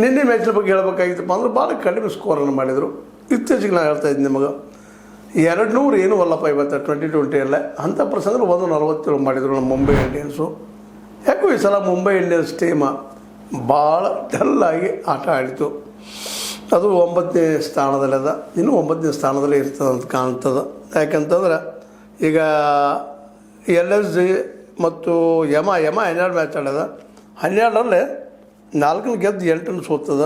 ನಿನ್ನೆ ಮ್ಯಾಚಿನ ಬಗ್ಗೆ ಹೇಳಬೇಕಾಗಿತ್ತಪ್ಪ ಅಂದ್ರೆ ಭಾಳ ಕಡಿಮೆ ಸ್ಕೋರನ್ನು ಮಾಡಿದರು. ಇತ್ತೀಚೆಗೆ ನಾನು ಹೇಳ್ತಾ ಇದ್ದೀನಿ ನಿಮಗೆ 200 ಏನೂ ಅಲ್ಲಪ್ಪ ಇವತ್ತು 2020 ಅಂಥ ಪ್ರಸಂಗ 147 ಮಾಡಿದರು ನಮ್ಮ ಮುಂಬೈ ಇಂಡಿಯನ್ಸು. ಯಾಕೋ ಈ ಸಲ ಮುಂಬೈ ಇಂಡಿಯನ್ಸ್ ಟೀಮ ಭಾಳ ಡಲ್ಲಾಗಿ ಆಟ ಆಡಿತು. ಅದು 9ನೇ ಸ್ಥಾನದಲ್ಲದ, ಇನ್ನೂ 9ನೇ ಸ್ಥಾನದಲ್ಲೇ ಇರ್ತದೆ ಅಂತ ಕಾಣ್ತದೆ. ಯಾಕಂತಂದ್ರೆ ಈಗ LSG ಮತ್ತು ಯಮ 12 ಮ್ಯಾಚ್ ಆಡ್ಯದ. 12ರಲ್ಲೇ 4 ಗೆದ್ದು 8 ಸೋತದ.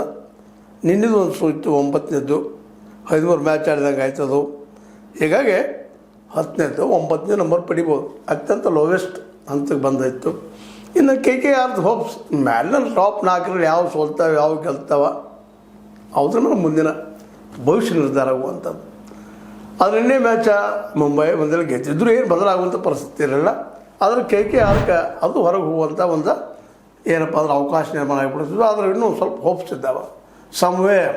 ನಿನ್ನೆದು ಒಂದು ಸೋತು 9ನೇದು 13 ಮ್ಯಾಚ್ ಆಡಿದಂಗೆ ಆಯ್ತದು. ಹೀಗಾಗಿ 10ನೇದು 9ನೇ ನಂಬರ್ ಪಡಿಬೋದು, ಅತ್ಯಂತ ಲೋವೆಸ್ಟ್ ಹಂತಕ್ಕೆ ಬಂದಾಯಿತು. ಇನ್ನು KKR ಹೋಪ್ಸ್ ಮ್ಯಾಲಿನ ಟಾಪ್ 4ರಲ್ಲಿ ಯಾವ ಸೋಲ್ತಾವೆ ಯಾವ ಗೆಲ್ತಾವ ಅದ್ರ ಮೇಲೆ ಮುಂದಿನ ಭವಿಷ್ಯ ನಿರ್ಧಾರ ಆಗುವಂಥದ್ದು. ಆದರೆ ನಿನ್ನೆ ಮ್ಯಾಚ ಮುಂಬೈ ಒಂದಲ್ಲಿ ಗೆದ್ದಿದ್ರು ಏನು ಬದಲಾಗುವಂಥ ಪರಿಸ್ಥಿತಿ ಇರಲಿಲ್ಲ. ಆದರೆ KKRಗೆ ಅದು ಹೊರಗೆ ಹೋಗುವಂಥ ಒಂದು ಏನಪ್ಪ ಅಂದ್ರೆ ಅವಕಾಶ ನಿರ್ಮಾಣ ಆಗಿಬಿಡ್ತಿದ್ವು. ಆದರೆ ಇನ್ನೂ ಸ್ವಲ್ಪ ಹೋಪ್ಸ್ ಇದ್ದಾವೆ, ಸಮ್ವೇರ್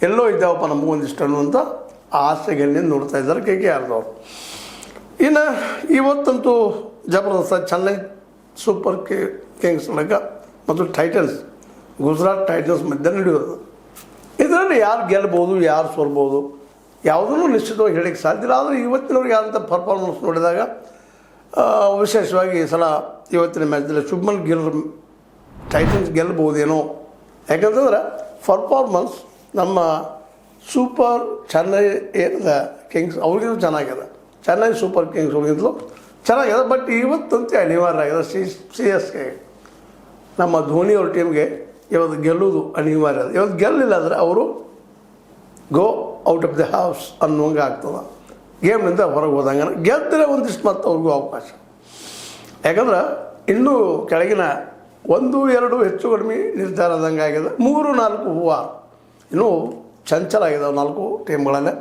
ಎಲ್ಲೋ ಇದ್ದಾವಪ್ಪ ನಮಗೊಂದಿಷ್ಟು ಅನ್ನುವಂಥ ಆಸೆಗೆ ನೋಡ್ತಾ ಇದ್ದಾರೆ KKRದವ್ರು. ಇನ್ನು ಇವತ್ತಂತೂ ಜಬರ್ದಸ್ತ್ ಚೆನ್ನೈ ಸೂಪರ್ ಕಿಂಗ್ಸ್ ಒಳಗ ಮತ್ತು ಟೈಟನ್ಸ್ ಗುಜರಾತ್ ಟೈಟನ್ಸ್ ಮಧ್ಯೆ ನಡೆಯೋದು. ಇದರಲ್ಲಿ ಯಾರು ಗೆಲ್ಬೋದು ಯಾರು ಸೋಲ್ಬೋದು ಯಾವುದನ್ನು ನಿಶ್ಚಿತವಾಗಿ ಹೇಳೋಕ್ಕೆ ಸಾಧ್ಯ ಇಲ್ಲ. ಆದರೆ ಇವತ್ತಿನವ್ರಿಗೆ ಆದಂಥ ಪರ್ಫಾರ್ಮೆನ್ಸ್ ನೋಡಿದಾಗ ವಿಶೇಷವಾಗಿ ಈ ಸಲ ಇವತ್ತಿನ ಮ್ಯಾಚಲ್ಲಿ ಶುಭ್ಮನ್ ಗಿಲ್ ಟೈಟನ್ಸ್ ಗೆಲ್ಬೋದೇನೋ. ಯಾಕಂತಂದ್ರೆ ಪರ್ಫಾರ್ಮೆನ್ಸ್ ನಮ್ಮ ಸೂಪರ್ ಚೆನ್ನೈ ಏನಿದೆ ಕಿಂಗ್ಸ್ ಅವ್ರಿಗಿಂತಲೂ ಚೆನ್ನಾಗಿದೆ, ಚೆನ್ನೈ ಸೂಪರ್ ಕಿಂಗ್ಸ್ ಅವ್ರಿಗಿಂತಲೂ ಚೆನ್ನಾಗಿದೆ. ಬಟ್ ಇವತ್ತಂತೆ ಅನಿವಾರ್ಯ ಆಗಿದೆ CSK ನಮ್ಮ ಧೋನಿಯವ್ರ ಟೀಮ್ಗೆ ಇವತ್ತು ಗೆಲ್ಲುವುದು ಅನಿವಾರ್ಯ ಇದೆ. ಇವತ್ತು ಗೆಲ್ಲಿಲ್ಲ ಅಂದರೆ ಅವರು go out of the house ಅನ್ನುವಂಗೆ ಆಗ್ತದೆ, ಗೇಮ್ನಿಂದ ಹೊರಗೆ ಹೋದಂಗೆ. ಗೆದ್ದರೆ ಒಂದಿಷ್ಟು ಮತ್ತು ಅವ್ರಿಗೂ ಅವಕಾಶ. ಯಾಕಂದ್ರೆ ಇನ್ನೂ ಕೆಳಗಿನ 1-2 ಹೆಚ್ಚು ಕಡಿಮೆ ನಿರ್ಧಾರ ಆದಂಗೆ ಆಗಿದೆ. 3-4 ಹೂವು ಇನ್ನೂ ಚಂಚಲ ಆಗಿದ್ದಾವೆ 4 ಟೀಮ್ಗಳಲ್ಲೇ.